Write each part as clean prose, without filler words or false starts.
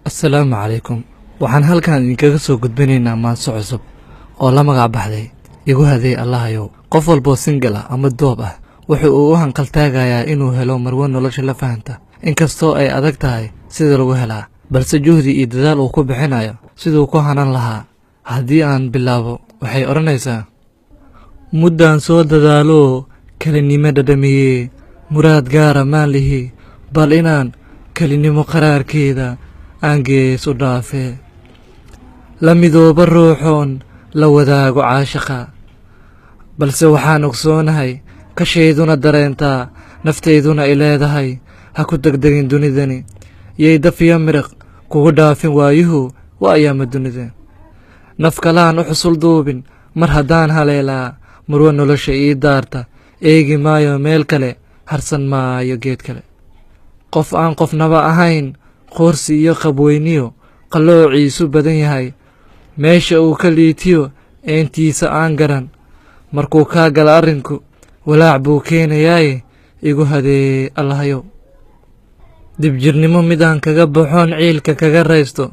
Assalaamu calaykum. Waxaan halkan idinkaga soo gudbinaynaa maanso cusub oo la magac baxday Igu Haday Allahayow. Qof walba single ah ama doob ah wuxuu u hanqaltaagayaa inuu helo marwo nolosha la fahanta, inkastoo ay adag tahay sida lagu helaa, balse juhdi iyo dadaal uu ku bixinayo siduu ku hanan lahaa. Haddii aan bilaabo, waxay odhanaysaa: muddaan soo dadaalo kelinimo dhadhamiyey, muraad gaara maan lihi, bal inaan kelinimo qaraarkeeda aan gees u dhaafe, la midooba ruuxoon la wadaago caashaqa, balse waxaan ogsoonahay kashayduna dareentaa, naftayduna ay leedahay, ha ku degdegin dunidani, yay dafiya miriq kugu dhaafin waayuhu waa ayaama dunida. Naf kalaan u xusul duubin mar haddaan haleelaa, marwo nolosha ii daarta, eegi maayo meel kale, harsan maayo geed kale. Qof aan qofnaba ahayn, qoorsi iyo qabweyniyo qalloociisu badan yahay, meesha uu ka liitiyo eentiisa aan garan, markuu kaa gala arrinku walaac buu keenayaaye, igu haday Allahayow. Dibjirnimo midaan kaga baxoon ciilka kaga raysto,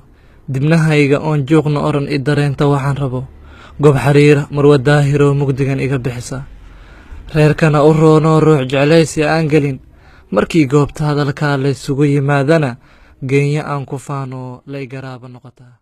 dibnahayga oon juuqna oran i dareenta waxaan rabo, gob xariira marwa daahiroo mugdigan iga bixisa, reerkana u roonoo ruux jeclaysi aan gelin, markii goobta hadalkaa laysugu yimaadana geenya aan ku faano lay garaaba noqotaa.